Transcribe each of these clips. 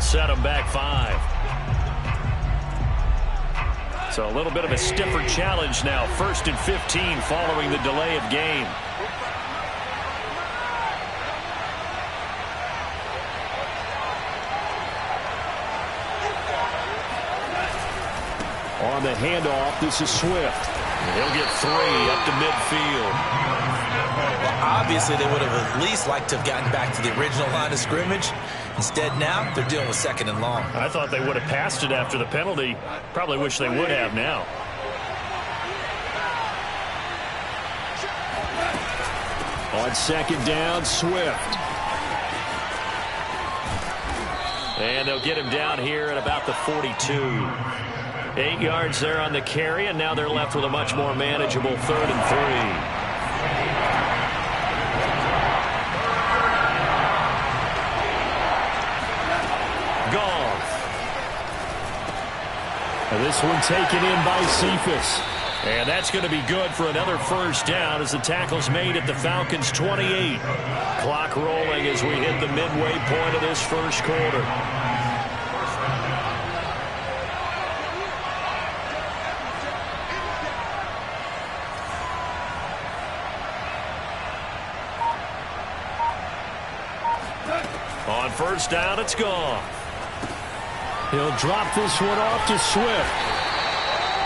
That'll set them back 5. So a little bit of a stiffer challenge now. 1st and 15 following the delay of game. On the handoff, this is Swift. He'll get 3 up to midfield. Well, obviously, they would have at least liked to have gotten back to the original line of scrimmage. Instead, now they're dealing with 2nd and long. I thought they would have passed it after the penalty. Probably wish they would have now. On 2nd down, Swift. And they'll get him down here at about the 42. 8 yards there on the carry, and now they're left with a much more manageable 3rd and 3. Goff. And this one taken in by Cephas. And that's going to be good for another 1st down as the tackle's made at the Falcons' 28. Clock rolling as we hit the midway point of this 1st quarter. On 1st down, it's gone. He'll drop this one off to Swift.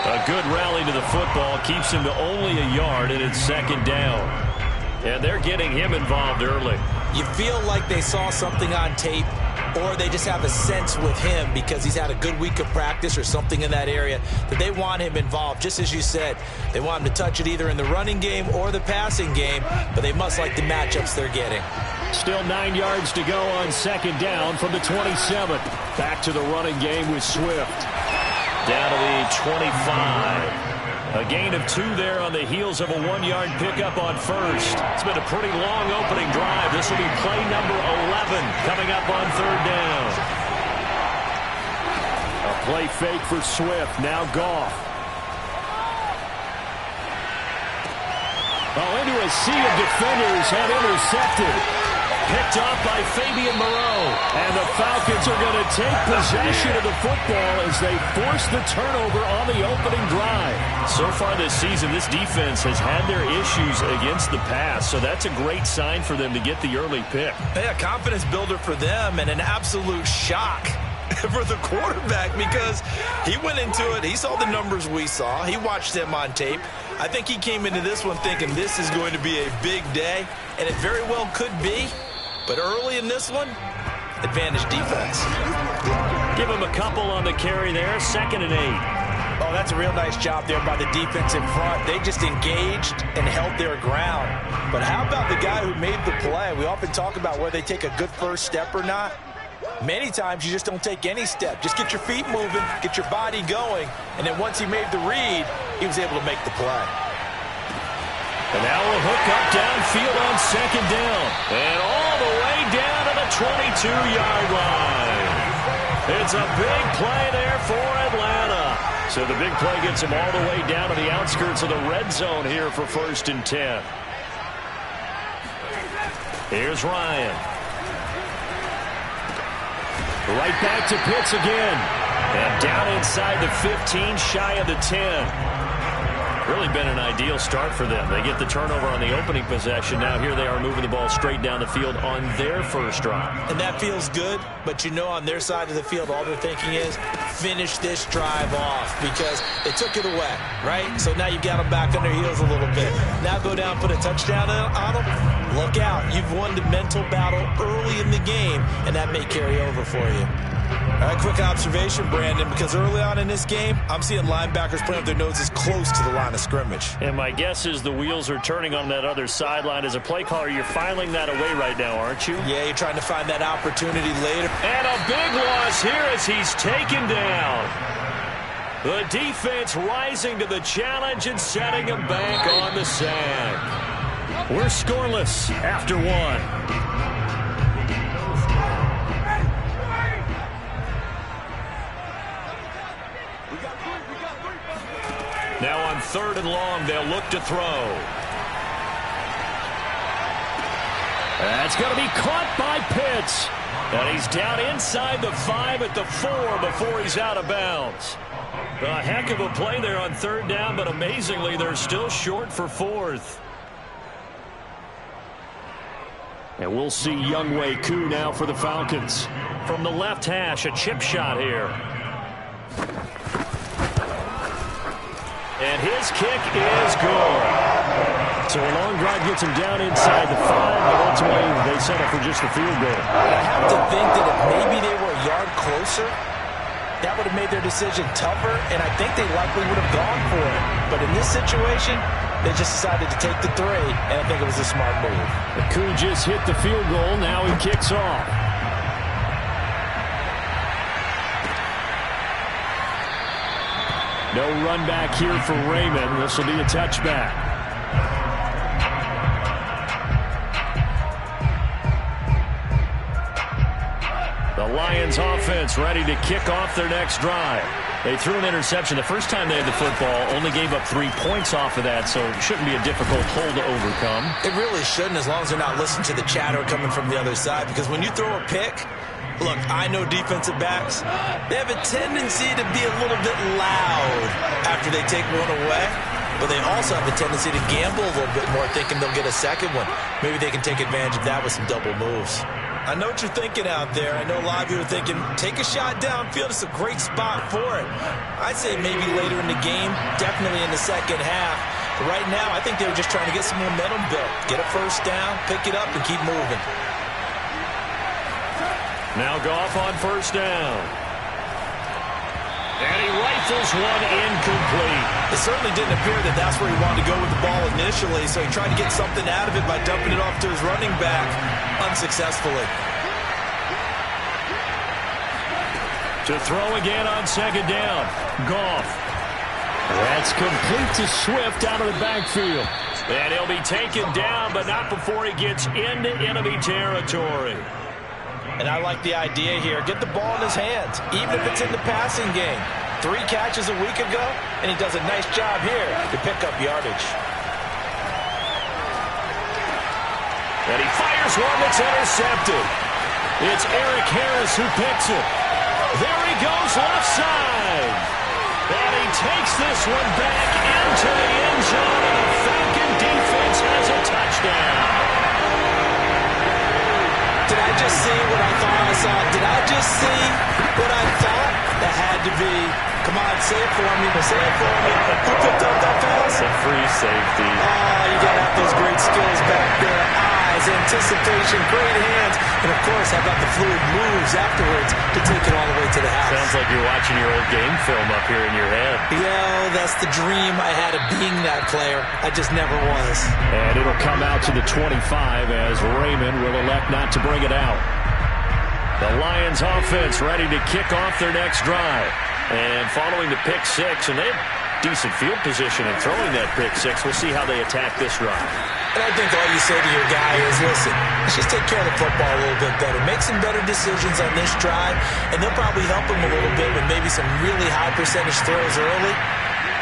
A good rally to the football keeps him to only a yard, and it's 2nd down. And they're getting him involved early. You feel like they saw something on tape, or they just have a sense with him because he's had a good week of practice or something in that area that they want him involved. Just as you said, they want him to touch it either in the running game or the passing game, but they must like the matchups they're getting. Still 9 yards to go on 2nd down from the 27. Back to the running game with Swift. Down to the 25. A gain of 2 there on the heels of a 1-yard pickup on 1st. It's been a pretty long opening drive. This will be play number 11 coming up on 3rd down. A play fake for Swift. Now Goff. Oh, into a sea of defenders and intercepted. Picked off by Fabian Moreau. And the Falcons are going to take possession of the football as they force the turnover on the opening drive. So far this season, this defense has had their issues against the pass, so that's a great sign for them to get the early pick. Yeah, confidence builder for them and an absolute shock for the quarterback because he went into it. He saw the numbers we saw. He watched them on tape. I think he came into this one thinking this is going to be a big day, and it very well could be. But early in this one, advantage defense. Give him a couple on the carry there. 2nd and 8. Oh, that's a real nice job there by the defense in front. They just engaged and held their ground. But how about the guy who made the play? We often talk about whether they take a good first step or not. Many times you just don't take any step. Just get your feet moving, get your body going, and then once he made the read, he was able to make the play. And now we'll hook up downfield on 2nd down. And all the way down to the 22-yard line. It's a big play there for Atlanta. So the big play gets them all the way down to the outskirts of the red zone here for 1st and 10. Here's Ryan. Right back to Pitts again. And down inside the 15, shy of the 10. Really been an ideal start for them. They get the turnover on the opening possession. Now here they are moving the ball straight down the field on their 1st drive. And that feels good, but you know on their side of the field all they're thinking is finish this drive off because they took it away, right? So now you've got them back on their heels a little bit. Now go down, put a touchdown on them. Look out. You've won the mental battle early in the game, and that may carry over for you. All right, quick observation, Brandon, because early on in this game, I'm seeing linebackers playing with their noses close to the line of scrimmage. And my guess is the wheels are turning on that other sideline. As a play caller, you're filing that away right now, aren't you? Yeah, you're trying to find that opportunity later. And a big loss here as he's taken down. The defense rising to the challenge and setting him back on the sack. We're scoreless after 1. Now on 3rd and long, they'll look to throw. That's going to be caught by Pitts. And he's down inside the 5 at the 4 before he's out of bounds. A heck of a play there on third down, but amazingly, they're still short for fourth. And we'll see Younghoe Koo now for the Falcons. From the left hash, a chip shot here. And his kick is good. So a long drive gets him down inside the 5, but ultimately they settle for just the field goal. I have to think that if maybe they were a yard closer, that would have made their decision tougher, and I think they likely would have gone for it. But in this situation, they just decided to take the 3, and I think it was a smart move. Koo just hit the field goal. Now he kicks off. No run back here for Raymond. This will be a touchback. The Lions offense ready to kick off their next drive. They threw an interception the first time they had the football, only gave up 3 points off of that, so it shouldn't be a difficult hole to overcome. It really shouldn't, as long as they're not listening to the chatter coming from the other side, because when you throw a pick, look, I know defensive backs, they have a tendency to be a little bit loud after they take one away, but they also have a tendency to gamble a little bit more, thinking they'll get a second one. Maybe they can take advantage of that with some double moves. I know what you're thinking out there. I know a lot of you are thinking, take a shot downfield. It's a great spot for it. I'd say maybe later in the game, definitely in the second half. But right now, I think they were just trying to get some momentum built. Get a first down, pick it up, and keep moving. Now Goff on first down. And he rifles one incomplete. It certainly didn't appear that that's where he wanted to go with the ball initially, so he tried to get something out of it by dumping it off to his running back unsuccessfully. To throw again on second down. Goff. That's complete to Swift out of the backfield. And he'll be taken down, but not before he gets into enemy territory. And I like the idea here. Get the ball in his hands, even if it's in the passing game. 3 catches a week ago, and he does a nice job here to pick up yardage. And he fires one that's intercepted. It's Eric Harris who picks it. There he goes left side. And he takes this one back into the end zone, and the Falcon defense has a touchdown. Did I just see what I thought I saw? Did I just see what I thought? That had to be. Come on, say it for me. Say it for me. Who picked up that pass? A free safety. Oh, you got to have those great skills back there. Eyes, anticipation, great hands. And, of course, how about the fluid moves afterwards to take it all the way to the house? Sounds like you're watching your old game film up here in your head. Yeah, that's the dream I had of being that player. I just never was. And it'll come out to the 25 as Raymond will elect not to bring it out. The Lions offense ready to kick off their next drive. And following the pick 6, and they have decent field position in throwing that pick 6. We'll see how they attack this drive. And I think all you say to your guy is, listen, let's just take care of the football a little bit better. Make some better decisions on this drive, and they'll probably help him a little bit with maybe some really high percentage throws early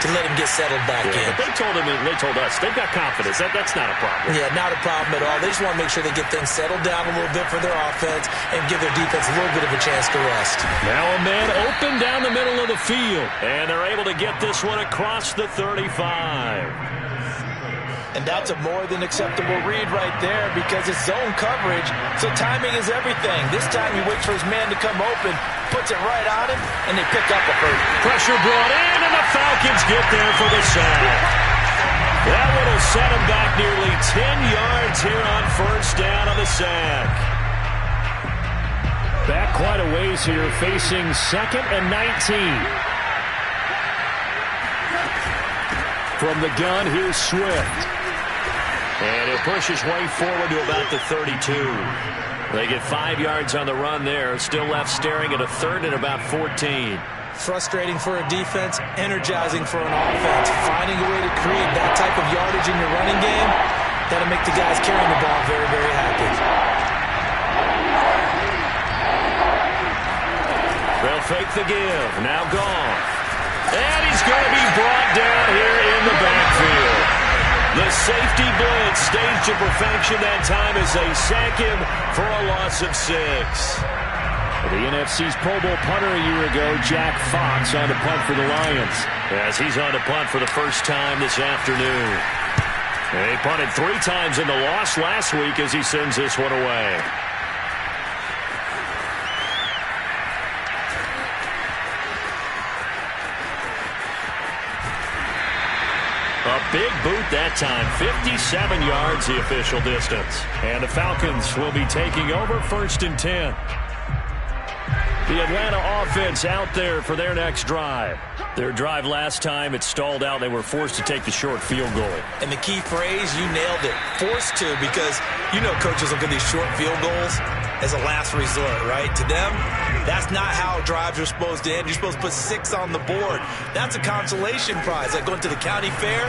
to let him get settled back in. But they told him, and they told us, they've got confidence. That's not a problem. Yeah, not a problem at all. They just want to make sure they get things settled down a little bit for their offense and give their defense a little bit of a chance to rest. Now a man open down the middle of the field, and they're able to get this one across the 35. And that's a more than acceptable read right there because it's zone coverage, so timing is everything. This time he waits for his man to come open, puts it right on him, and they pick up a first. Pressure brought in, and the Falcons get there for the sack. That one will set him back nearly 10 yards here on first down on the sack. Back quite a ways here, facing 2nd and 19. From the gun, here's Swift. And he'll push his way forward to about the 32. They get 5 yards on the run there. Still left staring at a 3rd and about 14. Frustrating for a defense, energizing for an offense. Finding a way to create that type of yardage in your running game, that'll make the guys carrying the ball very, very happy. They'll fake the give. Now Goff. And he's going to be brought down here in the backfield. The safety blitz staged to perfection that time as they sack him for a loss of 6. The NFC's Pro Bowl punter a year ago, Jack Fox, on to punt for the Lions, as he's on to punt for the first time this afternoon. He punted 3 times in the loss last week as he sends this one away. A big boot that time, 57 yards the official distance. And the Falcons will be taking over 1st and 10. The Atlanta offense out there for their next drive. Their drive last time, it stalled out. They were forced to take the short field goal. And the key phrase, you nailed it. Forced to, because you know coaches look at these short field goals as a last resort, right? To them, that's not how drives are supposed to end. You're supposed to put 6 on the board. That's a consolation prize. Like going to the county fair,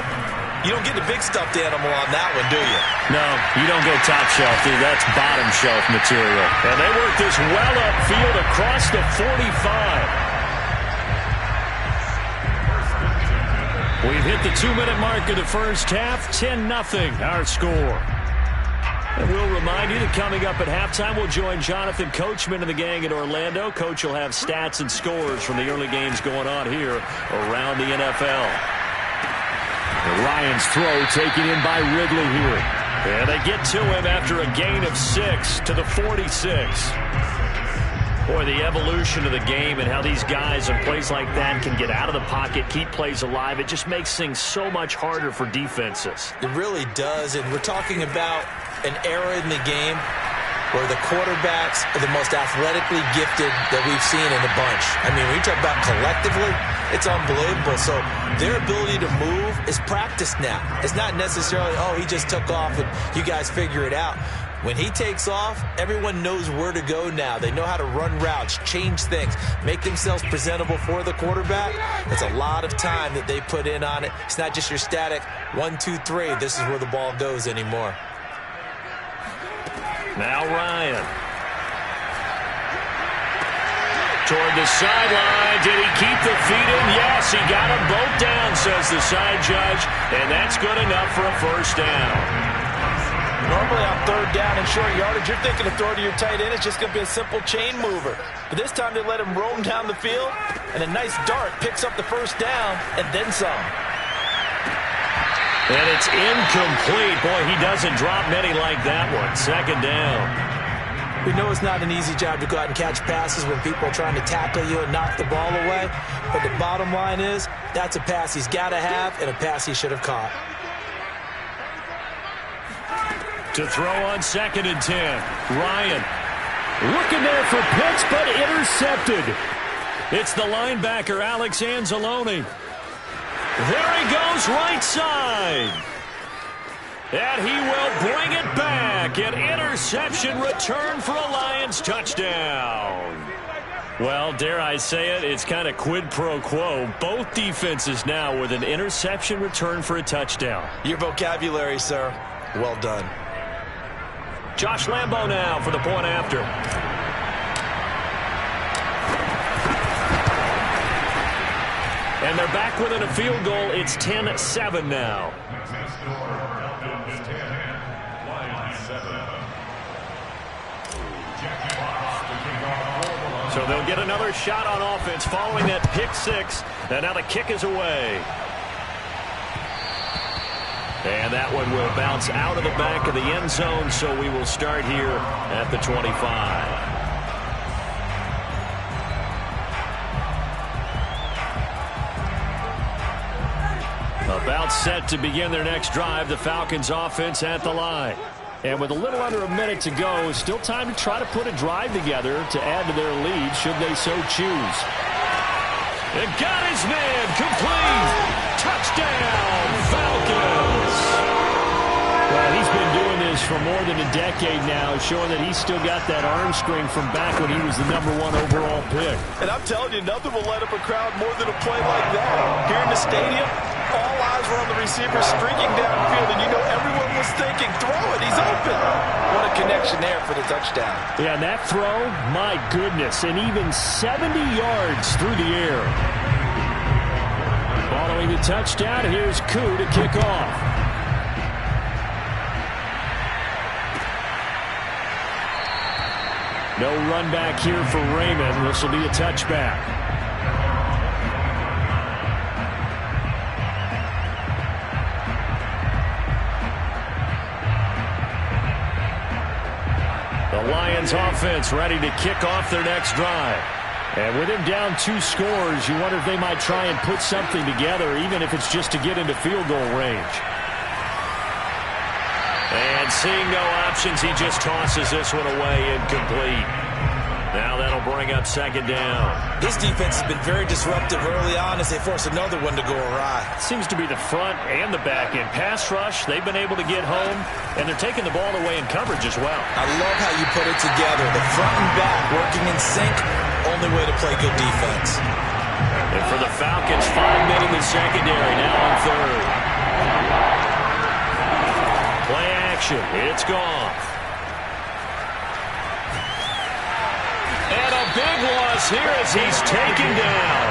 you don't get the big stuffed animal on that one, do you? No, you don't get top shelf, dude. That's bottom shelf material. And they work this well upfield across the 45. We've hit the 2-minute mark of the first half. 10-0 our score. And we'll remind you that coming up at halftime, we'll join Jonathan Coachman and the gang in Orlando. Coach will have stats and scores from the early games going on here around the NFL. And Ryan's throw taken in by Ridley here. And they get to him after a gain of 6 to the 46. Boy, the evolution of the game and how these guys in plays like that can get out of the pocket, keep plays alive, it just makes things so much harder for defenses. It really does, and we're talking about an era in the game where the quarterbacks are the most athletically gifted that we've seen in a bunch. I mean, when you talk about collectively, it's unbelievable. So their ability to move is practiced now. It's not necessarily, oh, he just took off and you guys figure it out. When he takes off, everyone knows where to go now. They know how to run routes, change things, make themselves presentable for the quarterback. That's a lot of time that they put in on it. It's not just your static 1, 2, 3. This is where the ball goes anymore. Now Ryan. Toward the sideline. Did he keep the feet in? Yes, he got them both down, says the side judge. And that's good enough for a first down. Normally on 3rd down and short yardage, you're thinking to throw to your tight end. It's just going to be a simple chain mover. But this time they let him roam down the field, and a nice dart picks up the first down and then some. And it's incomplete. Boy, he doesn't drop many like that one. 2nd down. We know it's not an easy job to go out and catch passes when people are trying to tackle you and knock the ball away. But the bottom line is, that's a pass he's got to have and a pass he should have caught. To throw on 2nd and 10. Ryan looking there for Pitts, but intercepted. It's the linebacker, Alex Anzalone. There he goes, right side. And he will bring it back. An interception return for a Lions touchdown. Well, dare I say it, it's kind of quid pro quo. Both defenses now with an interception return for a touchdown. Your vocabulary, sir. Well done. Josh Lambo now for the point after. And they're back within a field goal. It's 10-7 now. So they'll get another shot on offense following that pick 6. And now the kick is away. And that one will bounce out of the back of the end zone, so we will start here at the 25. About set to begin their next drive, the Falcons offense at the line. And with a little under a minute to go, still time to try to put a drive together to add to their lead should they so choose. And got his man, complete. Touchdown, Falcons. Well, he's been doing this for more than a decade now, showing that he's still got that arm string from back when he was the #1 overall pick. And I'm telling you, nothing will light up a crowd more than a play like that. Here in the stadium, all eyes were on the receiver streaking downfield, and you know everyone was thinking, throw it, he's open. What a connection there for the touchdown. Yeah, and that throw, my goodness, and even 70 yards through the air. Following the touchdown, here's Koo to kick off. No run back here for Raymond. This will be a touchback. The Lions offense ready to kick off their next drive. And with him down 2 scores, you wonder if they might try and put something together, even if it's just to get into field goal range. And seeing no options, he just tosses this one away incomplete. Now that'll bring up second down. This defense has been very disruptive early on as they force another one to go awry. Seems to be the front and the back end. Pass rush, they've been able to get home, and they're taking the ball away in coverage as well. I love how you put it together. The front and back working in sync, only way to play good defense. And for the Falcons, 5 men in the secondary, now on third. Play action, it's gone. And a big loss here as he's taken down.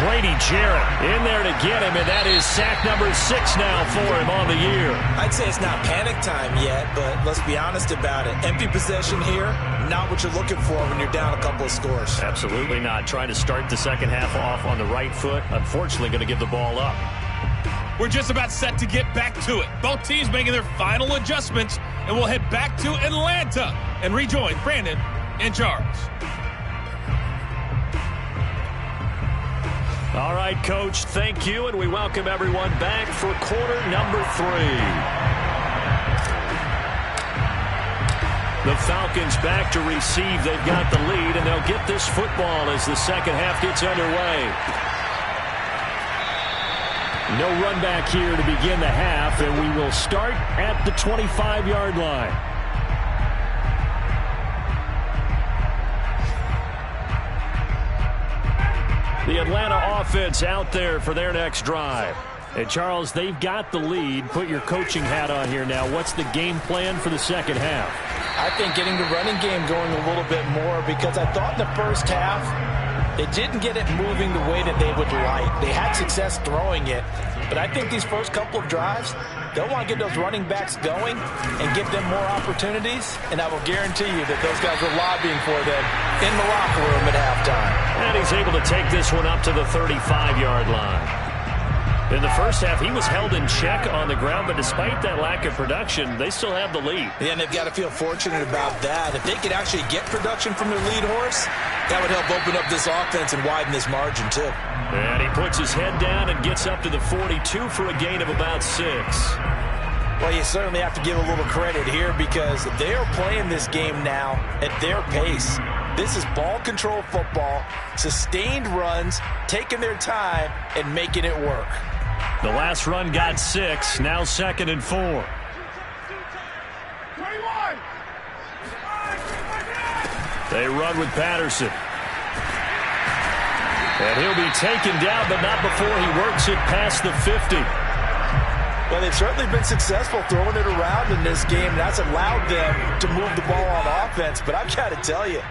Grady Jarrett in there to get him, and that is sack number 6 now for him on the year. I'd say it's not panic time yet, but let's be honest about it. Empty possession here, not what you're looking for when you're down a couple of scores. Absolutely not. Trying to start the second half off on the right foot. Unfortunately, going to give the ball up. We're just about set to get back to it. Both teams making their final adjustments, and we'll head back to Atlanta and rejoin Brandon and Charles. All right, Coach, thank you, and we welcome everyone back for quarter number 3. The Falcons back to receive. They've got the lead, and they'll get this football as the second half gets underway. No run back here to begin the half, and we will start at the 25-yard line. The Atlanta offense out there for their next drive. And, Charles, they've got the lead. Put your coaching hat on here now. What's the game plan for the second half? I think getting the running game going a little bit more, because I thought in the first half they didn't get it moving the way that they would like. They had success throwing it, but I think these first couple of drives, they'll want to get those running backs going and give them more opportunities, and I will guarantee you that those guys are lobbying for them in the locker room at halftime. And he's able to take this one up to the 35-yard line. In the first half, he was held in check on the ground, but despite that lack of production, they still have the lead. Yeah, and they've got to feel fortunate about that. If they could actually get production from their lead horse, that would help open up this offense and widen this margin, too. And he puts his head down and gets up to the 42 for a gain of about 6. Well, you certainly have to give a little credit here because they are playing this game now at their pace. This is ball control football, sustained runs, taking their time, and making it work. The last run got 6, now 2nd and 4. 21. They run with Patterson. And he'll be taken down, but not before he works it past the 50. Well, they've certainly been successful throwing it around in this game. That's allowed them to move the ball on offense. But I've got to tell you,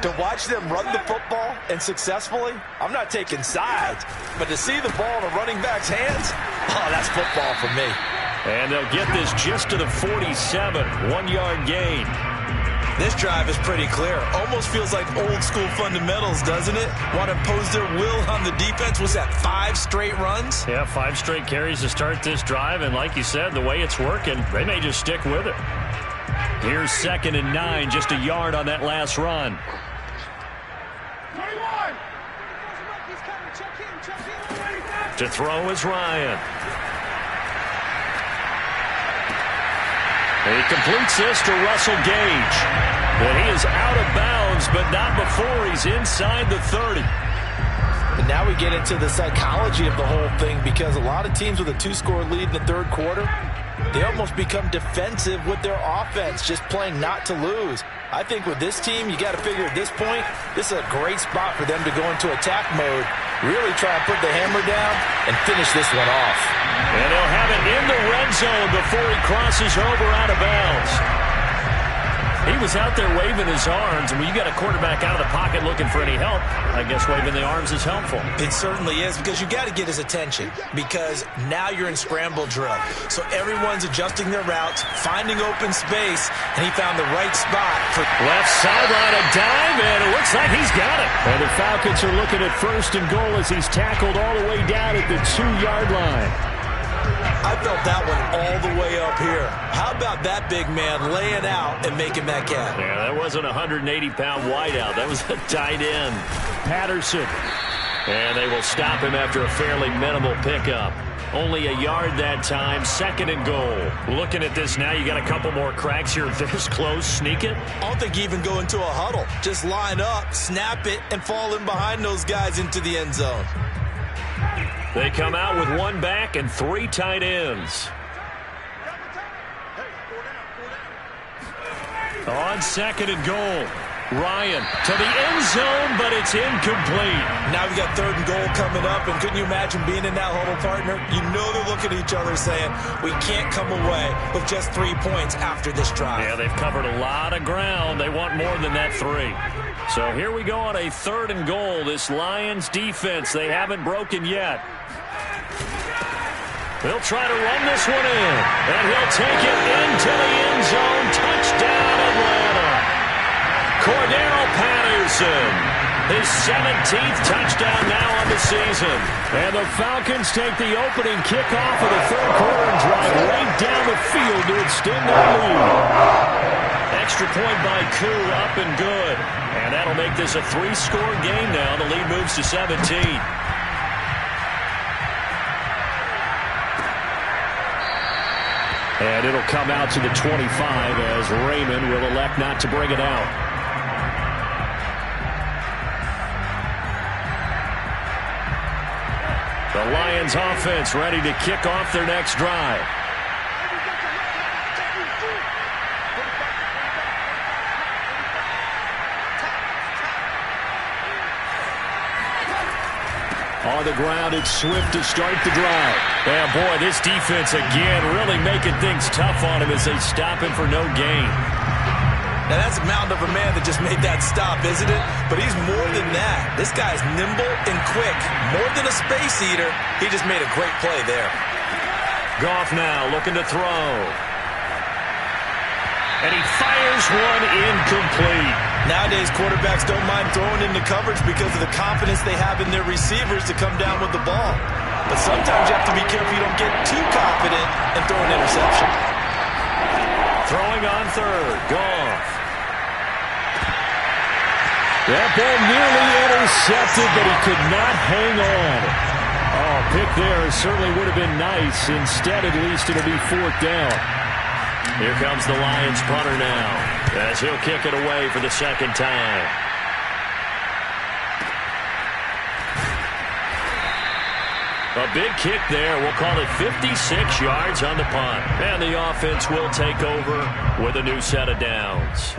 to watch them run the football and successfully, I'm not taking sides. But to see the ball in a running back's hands, oh, that's football for me. And they'll get this just to the 47, 1-yard gain. This drive is pretty clear. Almost feels like old school fundamentals, doesn't it? Want to impose their will on the defense. Was that 5 straight runs? Yeah, 5 straight carries to start this drive. And like you said, the way it's working, they may just stick with it. Here's 2nd and 9, just a yard on that last run. 21. To throw is Ryan. And he completes this to Russell Gage. And he is out of bounds, but not before he's inside the 30. And now we get into the psychology of the whole thing, because a lot of teams with a 2-score lead in the third quarter, they almost become defensive with their offense, just playing not to lose. I think with this team, you got to figure at this point, this is a great spot for them to go into attack mode, really try and put the hammer down and finish this one off. And they'll have it in the red zone before he crosses over out of bounds. He was out there waving his arms, and when you got a quarterback out of the pocket looking for any help, I guess waving the arms is helpful. It certainly is, because you got to get his attention, because now you're in scramble drill. So everyone's adjusting their routes, finding open space, and he found the right spot for left sideline, a dive, and it looks like he's got it. And the Falcons are looking at 1st and goal as he's tackled all the way down at the 2-yard line. I felt that one all the way up here. How about that big man laying out and making that catch? Yeah, that wasn't a 180-pound wideout. That was a tight end. Patterson. And they will stop him after a fairly minimal pickup. Only a yard that time, 2nd and goal. Looking at this now, you got a couple more cracks here. This close, sneak it. I don't think you even go into a huddle. Just line up, snap it, and fall in behind those guys into the end zone. They come out with 1 back and 3 tight ends. On 2nd and goal. Ryan to the end zone, but it's incomplete. Now we got 3rd and goal coming up, and couldn't you imagine being in that huddle, partner? You know they're looking at each other saying, we can't come away with just 3 points after this drive. Yeah, they've covered a lot of ground. They want more than that 3. So here we go on a 3rd and goal. This Lions defense, they haven't broken yet. They'll try to run this one in, and he'll take it into the end zone. Touchdown, Atlanta. Cordero Patterson, his 17th touchdown now on the season. And the Falcons take the opening kickoff of the 3rd quarter and drive right down the field to extend their lead. Extra point by Koo, up and good. And that'll make this a 3-score game now. The lead moves to 17. And it'll come out to the 25 as Raymond will elect not to bring it out. The Lions offense ready to kick off their next drive. On the ground, it's Swift to start the drive. And boy, this defense again really making things tough on him as they stop him for no gain. Now that's a mountain of a man that just made that stop, isn't it? But he's more than that. This guy's nimble and quick. More than a space eater. He just made a great play there. Goff now looking to throw. And he fires one incomplete. Nowadays, quarterbacks don't mind throwing into coverage because of the confidence they have in their receivers to come down with the ball. But sometimes you have to be careful you don't get too confident and throw an interception. Throwing on 3rd, Goff. That ball nearly intercepted, but he could not hang on. Oh, pick there certainly would have been nice. Instead, at least it'll be 4th down. Here comes the Lions punter now, as he'll kick it away for the 2nd time. A big kick there. We'll call it 56 yards on the punt. And the offense will take over with a new set of downs.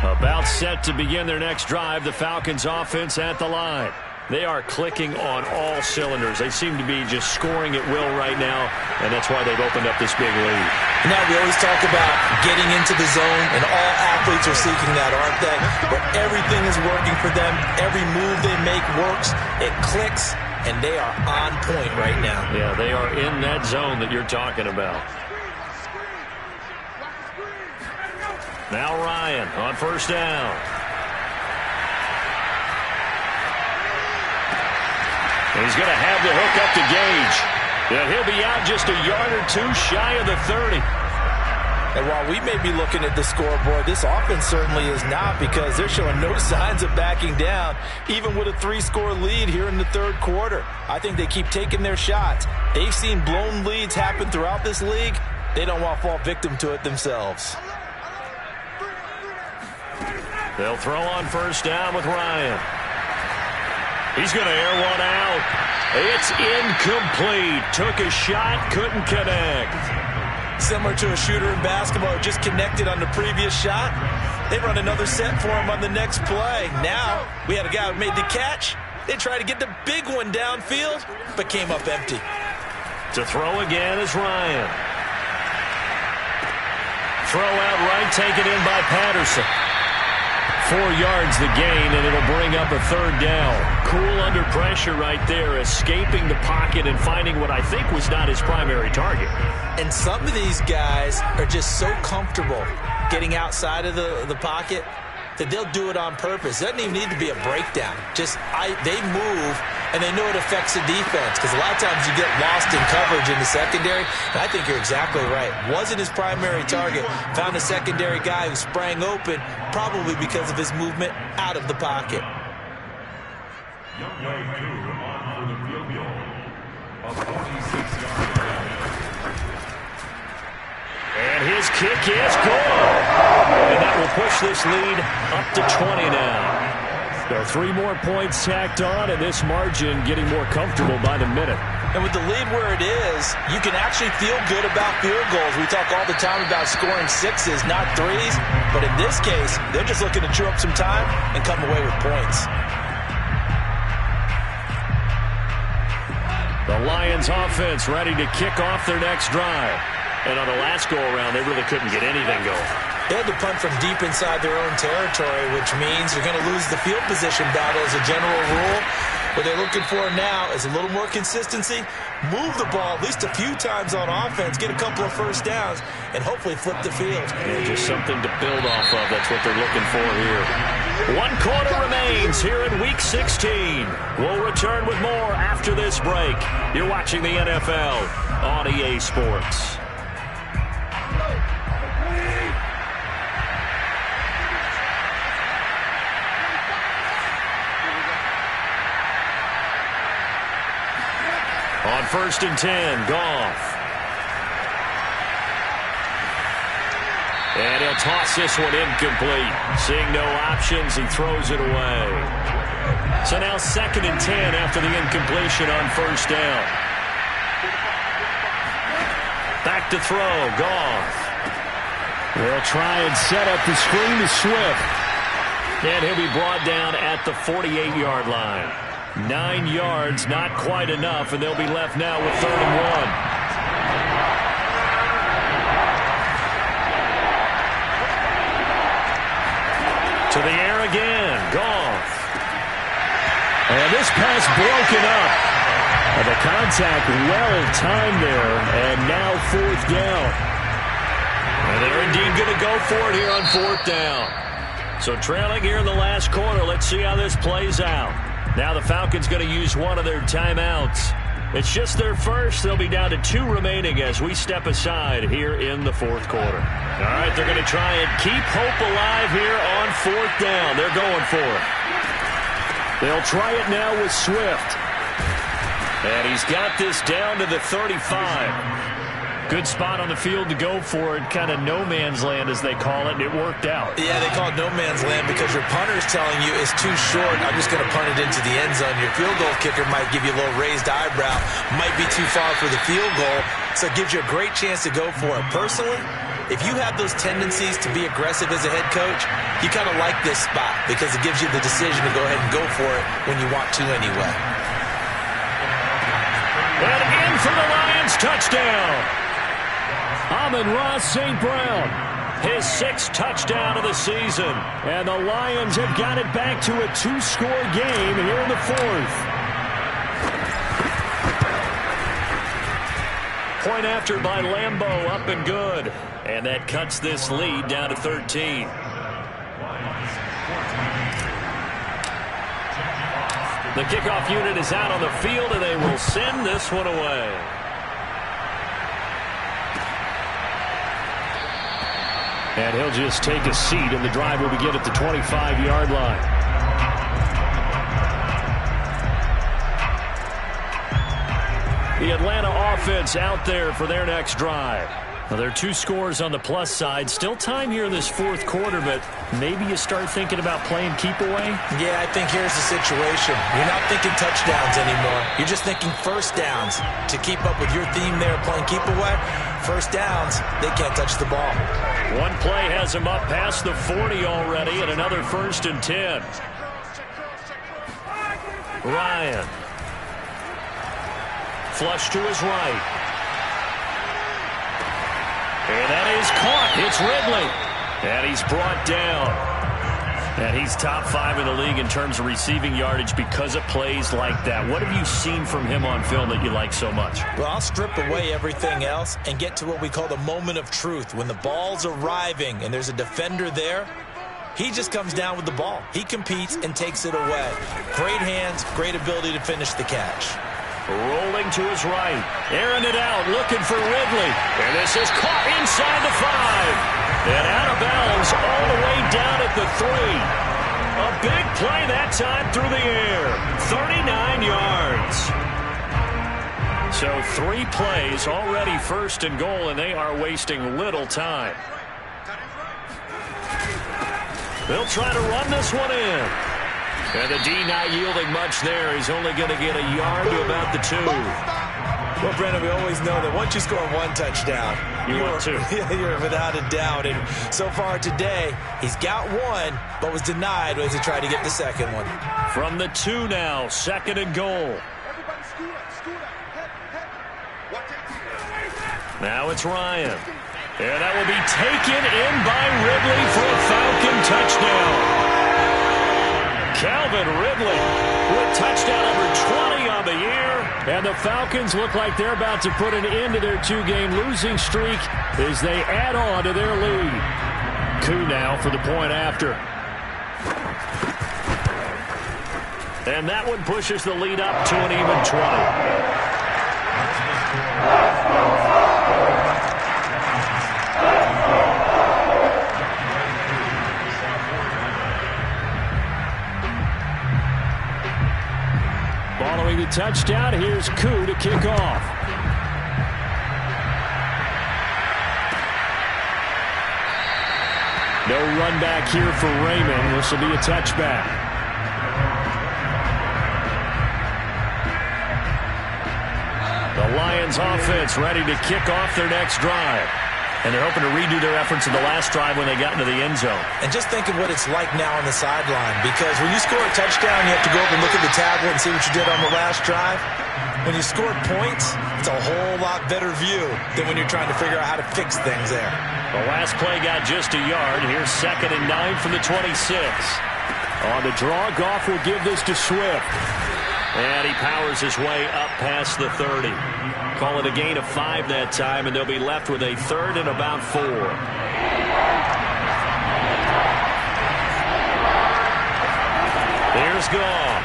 About set to begin their next drive, the Falcons offense at the line. They are clicking on all cylinders. They seem to be just scoring at will right now, and that's why they've opened up this big lead. Now, we always talk about getting into the zone, and all athletes are seeking that, aren't they? But everything is working for them. Every move they make works. It clicks, and they are on point right now. Yeah, they are in that zone that you're talking about. Now Ryan on 1st down. He's going to have the hook up to Gage. Yeah, he'll be out just a yard or 2 shy of the 30. And while we may be looking at the scoreboard, this offense certainly is not, because they're showing no signs of backing down, even with a 3-score lead here in the 3rd quarter. I think they keep taking their shots. They've seen blown leads happen throughout this league. They don't want to fall victim to it themselves. They'll throw on 1st down with Ryan. He's going to air one out. It's incomplete. Took a shot, couldn't connect. Similar to a shooter in basketball who just connected on the previous shot. They run another set for him on the next play. Now, we had a guy who made the catch. They tried to get the big one downfield, but came up empty. To throw again is Ryan. Throw out right, taken in by Patterson. 4 yards the gain, and it'll bring up a third down. Cool under pressure right there, escaping the pocket and finding what I think was not his primary target. And some of these guys are just so comfortable getting outside of the pocket that they'll do it on purpose. It doesn't even need to be a breakdown. They move, and they know it affects the defense, because a lot of times you get lost in coverage in the secondary, and I think you're exactly right. Wasn't his primary target. Found a secondary guy who sprang open, probably because of his movement out of the pocket. And his kick is good. And that will push this lead up to 20 now. There are 3 more points tacked on, and this margin getting more comfortable by the minute. And with the lead where it is, you can actually feel good about field goals. We talk all the time about scoring 6s, not 3s. But in this case, they're just looking to chew up some time and come away with points. The Lions offense ready to kick off their next drive. And on the last go-around, they really couldn't get anything going. They had to punt from deep inside their own territory, which means you're going to lose the field position battle as a general rule. What they're looking for now is a little more consistency, move the ball at least a few times on offense, get a couple of first downs, and hopefully flip the field. Yeah, just something to build off of. That's what they're looking for here. 1 quarter remains here in Week 16. We'll return with more after this break. You're watching the NFL on EA Sports. On 1st and 10, Goff. And he'll toss this one incomplete. Seeing no options, he throws it away. So now 2nd and 10 after the incompletion on 1st down. Back to throw, Goff. They'll try and set up the screen to Swift. And he'll be brought down at the 48-yard line. 9 yards, not quite enough, and they'll be left now with 3rd and 1. To the air again, Goff. And this pass broken up. And the contact well-timed there, and now 4th down. And they're indeed going to go for it here on 4th down. So trailing here in the last quarter, let's see how this plays out. Now the Falcons going to use one of their timeouts. It's just their first. They'll be down to 2 remaining as we step aside here in the 4th quarter. All right, they're going to try and keep hope alive here on 4th down. They're going for it. They'll try it now with Swift. And he's got this down to the 35. Good spot on the field to go for it. Kind of no man's land, as they call it, and it worked out. Yeah, they call it no man's land because your punter's telling you it's too short. I'm just going to punt it into the end zone. Your field goal kicker might give you a little raised eyebrow. Might be too far for the field goal, so it gives you a great chance to go for it. Personally, if you have those tendencies to be aggressive as a head coach, you kind of like this spot because it gives you the decision to go ahead and go for it when you want to anyway. And in for the Lions, touchdown. Amon-Ra St. Brown, his 6th touchdown of the season. And the Lions have got it back to a 2-score game here in the 4th. Point after by Lambeau, up and good. And that cuts this lead down to 13. The kickoff unit is out on the field, and they will send this one away. And he'll just take a seat, and the drive will begin at the 25-yard line. The Atlanta offense out there for their next drive. Well, there are 2 scores on the plus side. Still time here in this 4th quarter, but maybe you start thinking about playing keep away? Yeah, I think here's the situation. You're not thinking touchdowns anymore. You're just thinking first downs. To keep up with your theme there, playing keep away, first downs, they can't touch the ball. One play has him up past the 40 already, and another 1st and 10. Ryan. Flush to his right. And that is caught. It's Ridley. And he's brought down. And he's top 5 in the league in terms of receiving yardage because of plays like that. What have you seen from him on film that you like so much? Well, I'll strip away everything else and get to what we call the moment of truth. When the ball's arriving and there's a defender there, he just comes down with the ball. He competes and takes it away. Great hands, great ability to finish the catch. Rolling to his right. Airing it out, looking for Ridley. And this is caught inside the 5. And out of bounds all the way down at the 3. A big play that time through the air. 39 yards. So 3 plays already first and goal, and they are wasting little time. They'll try to run this one in. And the D not yielding much there. He's only going to get a yard to about the 2. Well, Brandon, we always know that once you score 1 touchdown, want 2. You're without a doubt. And so far today, he's got 1, but was denied as he tried to get the second one. From the 2 now, 2nd and goal. Now it's Ryan. And that will be taken in by Ridley for a Falcon touchdown. Calvin Ridley with touchdown number 20 on the year. And the Falcons look like they're about to put an end to their 2-game losing streak as they add on to their lead. Koo now for the point after. And that one pushes the lead up to an even 20. Following the touchdown, here's Koo to kick off. No run back here for Raymond. This will be a touchback. The Lions offense ready to kick off their next drive. And they're hoping to redo their efforts in the last drive when they got into the end zone. And just think of what it's like now on the sideline, because when you score a touchdown, you have to go over and look at the tablet and see what you did on the last drive. When you score points, it's a whole lot better view than when you're trying to figure out how to fix things there. The last play got just a yard. Here's 2nd and 9 from the 26. On the draw, Goff will give this to Swift. And he powers his way up past the 30. Call it a gain of 5 that time, and they'll be left with a 3rd and about 4. Here's Goff.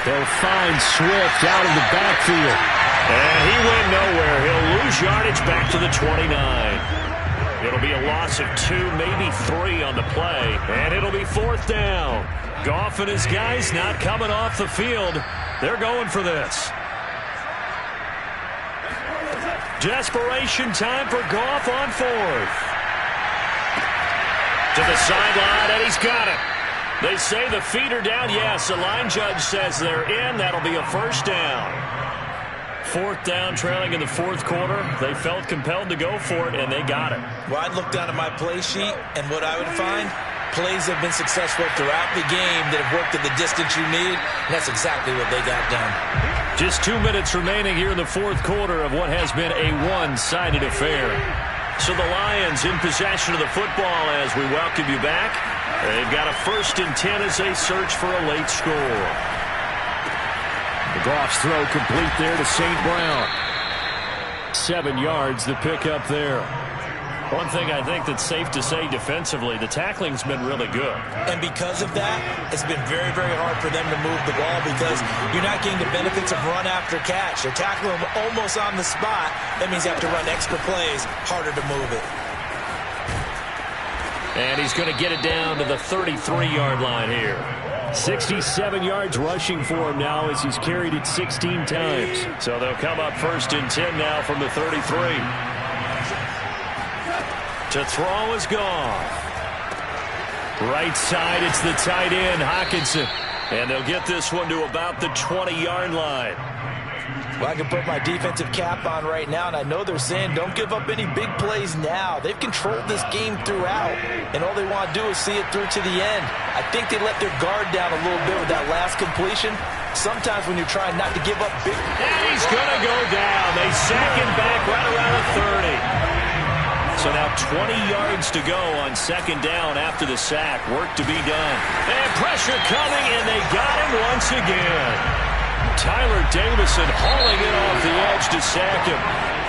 They'll find Swift out of the backfield. And he went nowhere. He'll lose yardage back to the 29. It'll be a loss of 2, maybe 3 on the play. And it'll be 4th down. Goff and his guys not coming off the field. They're going for this. Desperation time for Goff on 4th. To the sideline, and he's got it. They say the feet are down. Yes, the line judge says they're in. That'll be a 1st down. 4th down, trailing in the 4th quarter. They felt compelled to go for it, and they got it. Well, I'd look down at my play sheet, and what I would find, plays have been successful throughout the game that have worked at the distance you need, and that's exactly what they got done. Just 2 minutes remaining here in the 4th quarter of what has been a one-sided affair. So the Lions in possession of the football as we welcome you back. They've got a 1st and 10 as they search for a late score. The Goff's throw complete there to St. Brown. 7 yards the pickup there. One thing I think that's safe to say defensively, the tackling's been really good. And because of that, it's been very, very hard for them to move the ball because you're not getting the benefits of run after catch. They're tackling them almost on the spot. That means you have to run extra plays, harder to move it. And he's going to get it down to the 33-yard line here. 67 yards rushing for him now as he's carried it 16 times. So they'll come up 1st and 10 now from the 33. To throw is Goff. Right side, it's the tight end, Hockenson. And they'll get this one to about the 20-yard line. Well, I can put my defensive cap on right now, and I know they're saying don't give up any big plays now. They've controlled this game throughout, and all they want to do is see it through to the end. I think they let their guard down a little bit with that last completion. Sometimes when you're trying not to give up big... And he's going to go down. They sack him back right around the 30. So now 20 yards to go on second down after the sack. Work to be done. And pressure coming, and they got him once again. Tyler Davison hauling it off the edge to sack him.